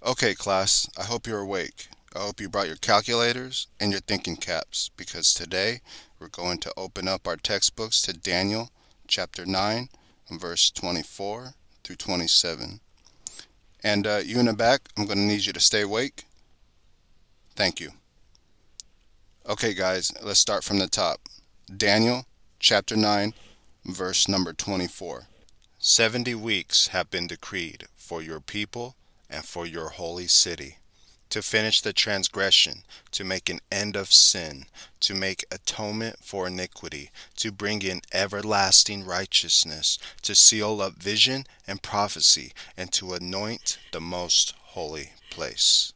Okay, class, I hope you're awake. I hope you brought your calculators and your thinking caps because today we're going to open up our textbooks to Daniel chapter 9, verse 24 through 27. And you in the back, I'm going to need you to stay awake. Thank you. Okay, guys, let's start from the top. Daniel chapter 9, verse number 24. 70 weeks have been decreed for your people and for your holy city, to finish the transgression, to make an end of sin, to make atonement for iniquity, to bring in everlasting righteousness, to seal up vision and prophecy, and to anoint the most holy place.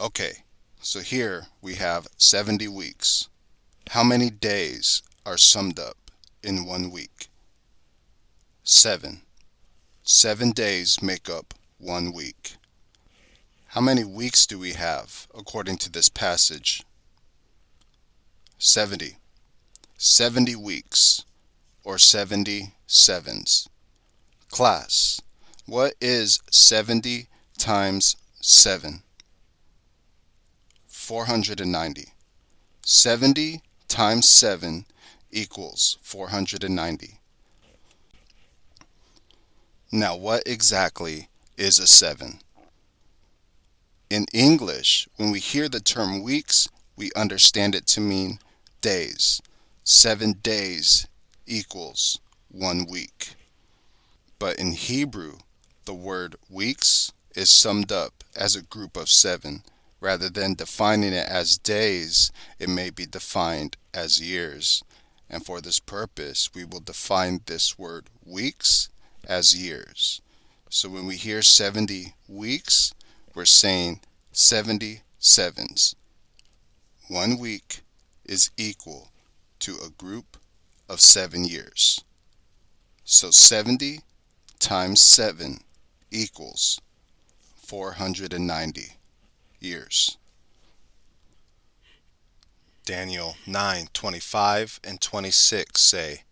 Okay, so here we have 70 weeks. How many days are summed up in 1 week? 7. 7 days make up 1 week. How many weeks do we have according to this passage? 70. 70 weeks, or 70 sevens. Class, what is 70 times 7? 490. 70 times 7 equals 490. Now, what exactly is a 7? In English, when we hear the term weeks, we understand it to mean days. 7 days equals 1 week. But in Hebrew, the word weeks is summed up as a group of 7. Rather than defining it as days, it may be defined as years. And for this purpose, we will define this word weeks as years. So when we hear 70 weeks, we're saying 70 sevens. 1 week is equal to a group of 7 years. So 70 times 7 equals 490 years. Daniel 9:25 and 26 say,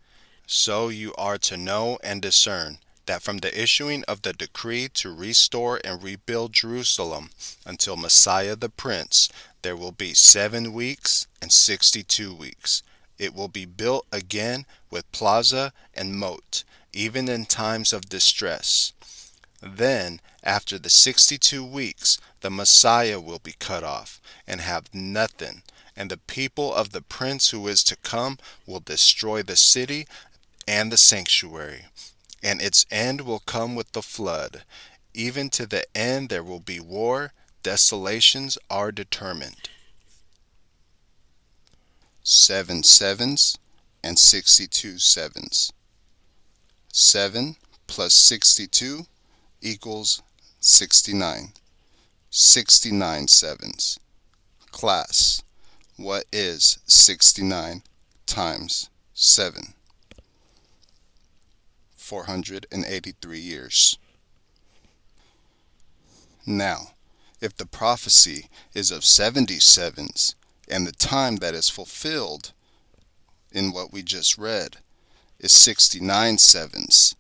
"So you are to know and discern that from the issuing of the decree to restore and rebuild Jerusalem until Messiah the Prince, there will be 7 weeks and 62 weeks. It will be built again with plaza and moat, even in times of distress. Then, after the 62 weeks, the Messiah will be cut off and have nothing, and the people of the prince who is to come will destroy the city and the sanctuary, and its end will come with the flood. Even to the end there will be war, desolations are determined." 7 sevens and 62 sevens. 7 plus 62 equals 69. 69 sevens. Class, what is 69 times 7? 483 years. Now, if the prophecy is of 70 sevens, and the time that is fulfilled in what we just read is 69 sevens,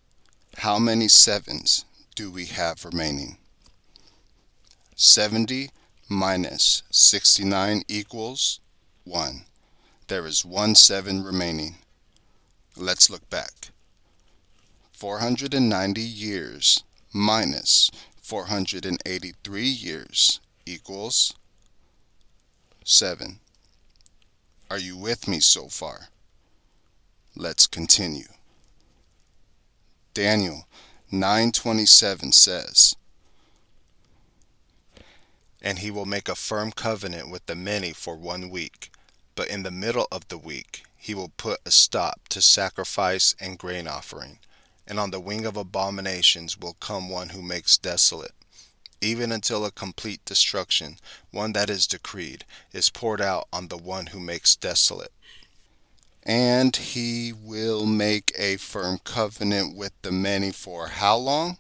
how many sevens do we have remaining? 70 minus 69 equals 1. There is 1 7 remaining. Let's look back. 490 years minus 483 years equals 7. Are you with me so far? Let's continue. Daniel 9:27 says, "And he will make a firm covenant with the many for 1 week, but in the middle of the week he will put a stop to sacrifice and grain offering, and on the wing of abominations will come one who makes desolate, even until a complete destruction, one that is decreed, is poured out on the one who makes desolate. And he will make a firm covenant with the many for how long?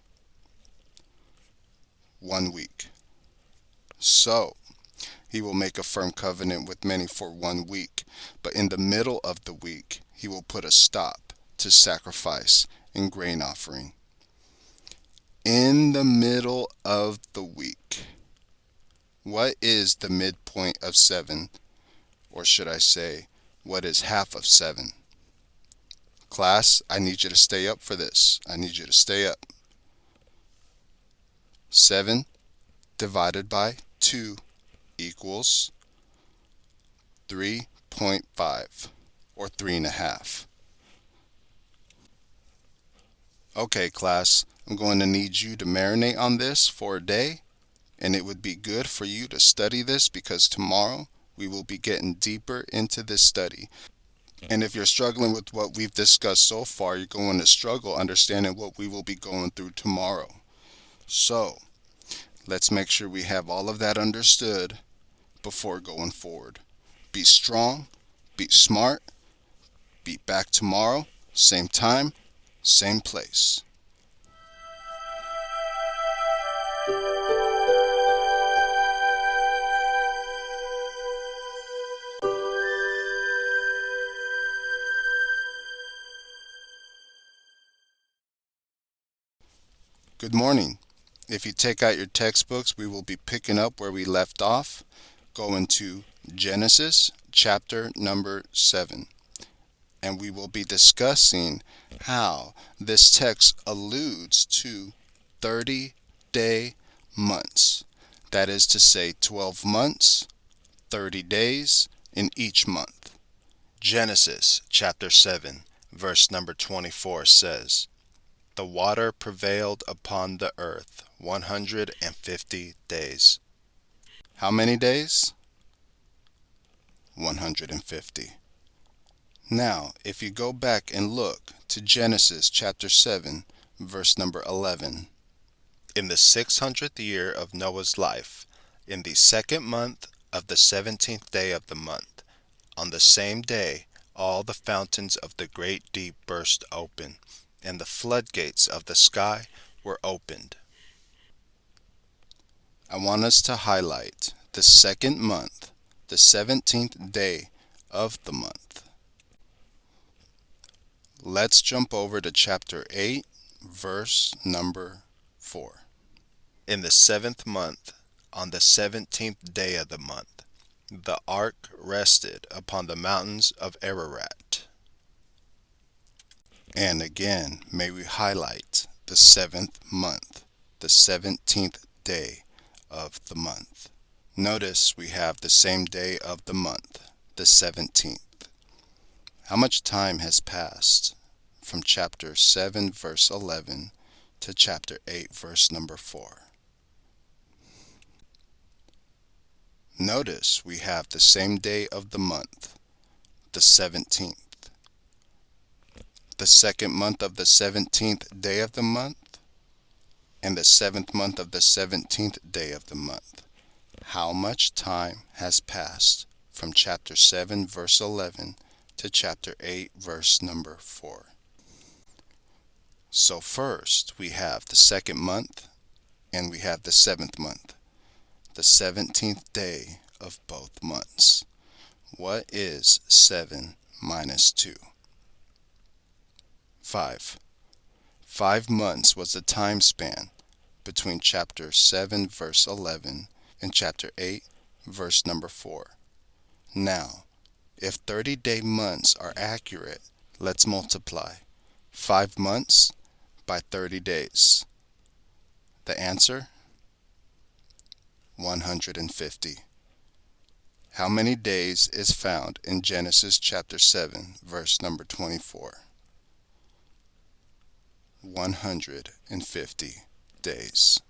1 week. So, he will make a firm covenant with many for 1 week, but in the middle of the week, he will put a stop to sacrifice and grain offering. In the middle of the week. What is the midpoint of 7? Or should I say, what is half of 7? Class, I need you to stay up for this. I need you to stay up. 7 divided by 2 equals 3.5 or 3.5. Okay, class, I'm going to need you to marinate on this for a day, and it would be good for you to study this because tomorrow we will be getting deeper into this study. And if you're struggling with what we've discussed so far, you're going to struggle understanding what we will be going through tomorrow. So, let's make sure we have all of that understood before going forward. Be strong, be smart, be back tomorrow, same time, same place. Good morning. If you take out your textbooks, we will be picking up where we left off, going to Genesis chapter number 7. And we will be discussing how this text alludes to 30-day months. That is to say 12 months, 30 days in each month. Genesis chapter 7, verse number 24 says, "The water prevailed upon the earth 150 days." How many days? 150. Now, if you go back and look to Genesis chapter 7, verse number 11. "In the 600th year of Noah's life, in the second month of the 17th day of the month, on the same day all the fountains of the great deep burst open, and the floodgates of the sky were opened." I want us to highlight the second month, the 17th day of the month. Let's jump over to chapter 8, verse number 4. "In the 7th month, on the 17th day of the month, the ark rested upon the mountains of Ararat." And again, may we highlight the 7th month, the 17th day of the month. Notice we have the same day of the month, the 17th. How much time has passed from chapter 7, verse 11 to chapter 8, verse number 4? Notice we have the same day of the month, the 17th. The second month of the 17th day of the month, and the 7th month of the 17th day of the month. How much time has passed from chapter 7, verse 11 to chapter 8, verse number 4? So first, we have the second month, and we have the 7th month, the 17th day of both months. What is 7 minus 2? 5. 5 months was the time span between chapter 7, verse 11 and chapter 8, verse number 4. Now, if 30-day months are accurate, let's multiply 5 months by 30 days. The answer? 150. How many days is found in Genesis chapter 7, verse number 24? 150 days.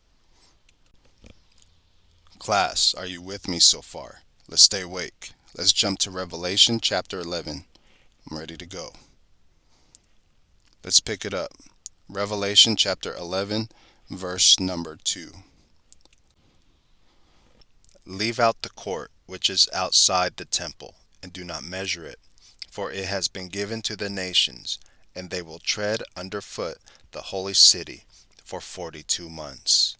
Class, are you with me so far? Let's stay awake. Let's jump to Revelation chapter 11. I'm ready to go. Let's pick it up. Revelation chapter 11, verse number 2. "Leave out the court which is outside the temple, and do not measure it, for it has been given to the nations, and they will tread underfoot the holy city for 42 months.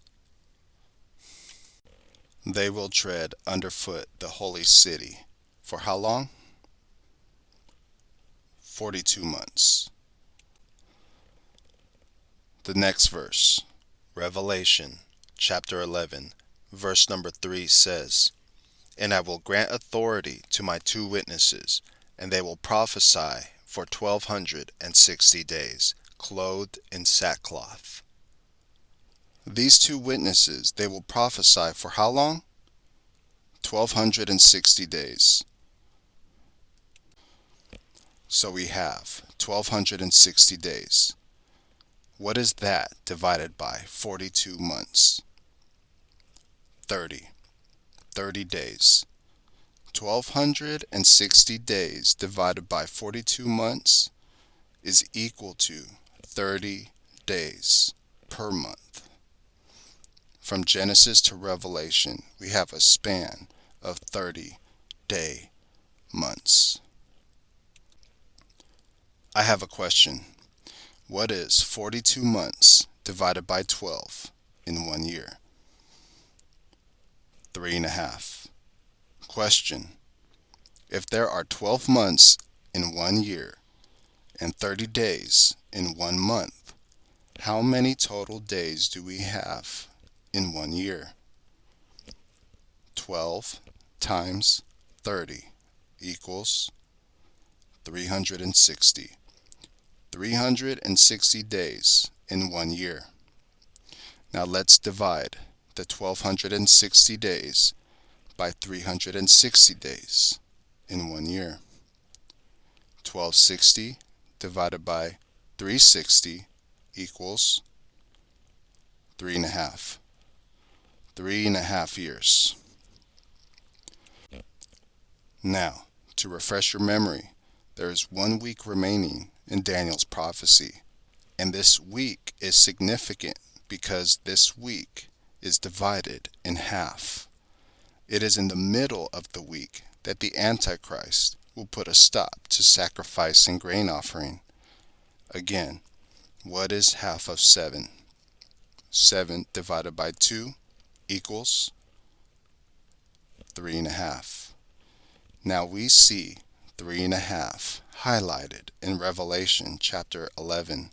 They will tread underfoot the holy city. For how long? 42 months. The next verse, Revelation chapter 11, verse number 3 says, "And I will grant authority to my two witnesses, and they will prophesy for 1260 days, clothed in sackcloth." These two witnesses, they will prophesy for how long? 1260 days. So we have 1260 days. What is that divided by 42 months? 30. 30 days. 1260 days divided by 42 months is equal to 30 days per month. From Genesis to Revelation, we have a span of 30-day months. I have a question. What is 42 months divided by 12 in 1 year? 3.5. Question. If there are 12 months in 1 year and 30 days in 1 month, how many total days do we have in 1 year? 12 times 30 equals 360. 360 days in 1 year. Now let's divide the 1260 days by 360 days in 1 year. 1260 divided by 360 equals 3.5. 3.5 years. Now, to refresh your memory, there is 1 week remaining in Daniel's prophecy, and this week is significant because this week is divided in half. It is in the middle of the week that the Antichrist will put a stop to sacrifice and grain offering. Again, what is half of 7? 7 divided by 2 equals 3.5. Now we see 3.5 highlighted in Revelation chapter 11.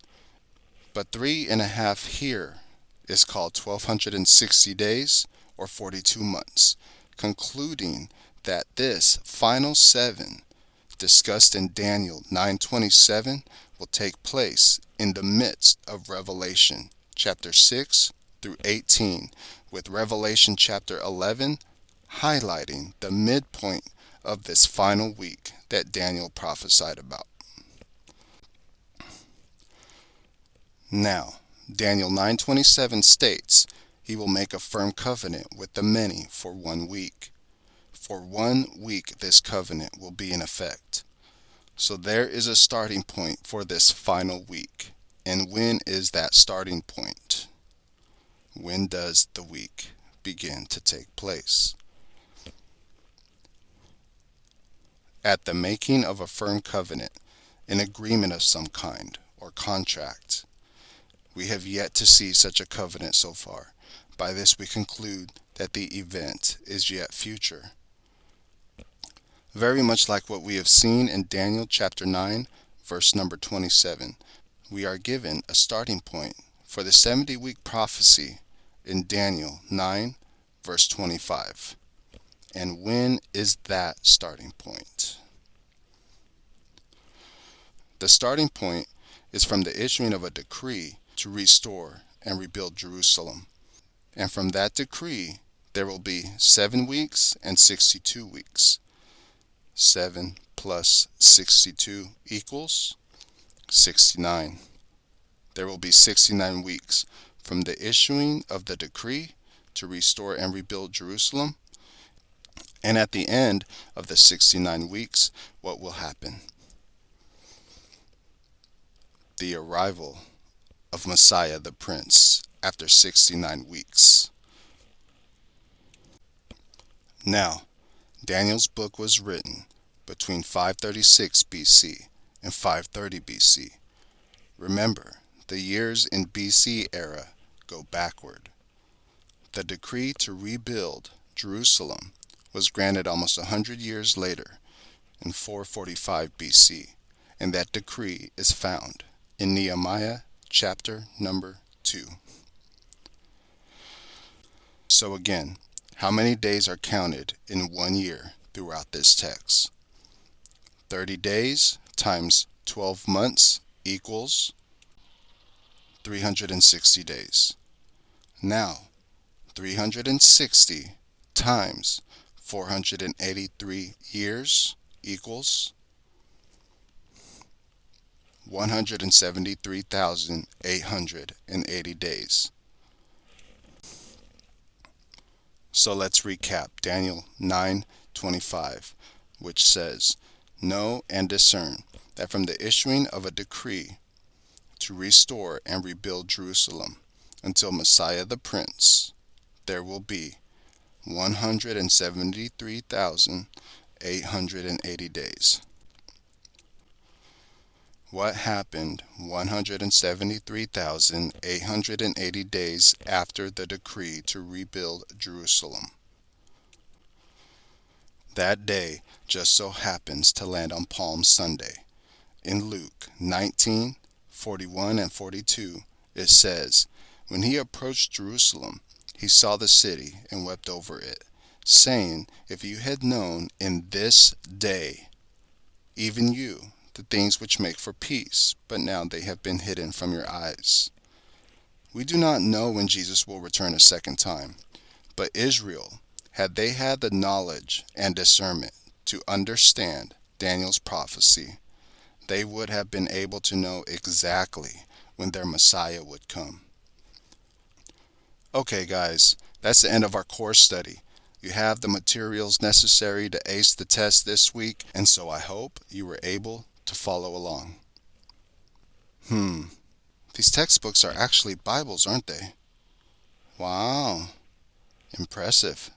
But 3.5 here is called 1260 days or 42 months, concluding that this final 7 discussed in Daniel 9:27 will take place in the midst of Revelation chapter 6 through 18, with Revelation chapter 11 highlighting the midpoint of this final week that Daniel prophesied about. Now, Daniel 9:27 states, "He will make a firm covenant with the many for 1 week." For 1 week this covenant will be in effect. So there is a starting point for this final week. And when is that starting point? When does the week begin to take place? At the making of a firm covenant, an agreement of some kind, or contract. We have yet to see such a covenant so far. By this we conclude that the event is yet future. Very much like what we have seen in Daniel chapter 9, verse number 27, we are given a starting point for the 70-week prophecy in Daniel 9, verse 25. And when is that starting point? The starting point is from the issuing of a decree to restore and rebuild Jerusalem. And from that decree, there will be 7 weeks and 62 weeks. 7 plus 62 equals 69. There will be 69 weeks from the issuing of the decree to restore and rebuild Jerusalem. And at the end of the 69 weeks, what will happen? The arrival of Messiah the Prince after 69 weeks. Now, Daniel's book was written between 536 BC and 530 BC. Remember, the years in BC era go backward. The decree to rebuild Jerusalem was granted almost 100 years later in 445 BC, and that decree is found in Nehemiah chapter number 2. So again, how many days are counted in 1 year throughout this text? 30 days times 12 months equals 360 days. Now, 360 times 483 years equals 173,880 days. So let's recap Daniel 9:25, which says, "Know and discern that from the issuing of a decree to restore and rebuild Jerusalem until Messiah the Prince, there will be 173,880 days." What happened 173,880 days after the decree to rebuild Jerusalem? That day just so happens to land on Palm Sunday. In Luke 19:41 and 42, it says, "When he approached Jerusalem, he saw the city and wept over it, saying, If you had known in this day, even you, the things which make for peace, but now they have been hidden from your eyes." We do not know when Jesus will return a second time, but Israel, had they had the knowledge and discernment to understand Daniel's prophecy, they would have been able to know exactly when their Messiah would come. Okay, guys, that's the end of our course study. You have the materials necessary to ace the test this week, and so I hope you were able to follow along. These textbooks are actually Bibles, aren't they? Wow, impressive.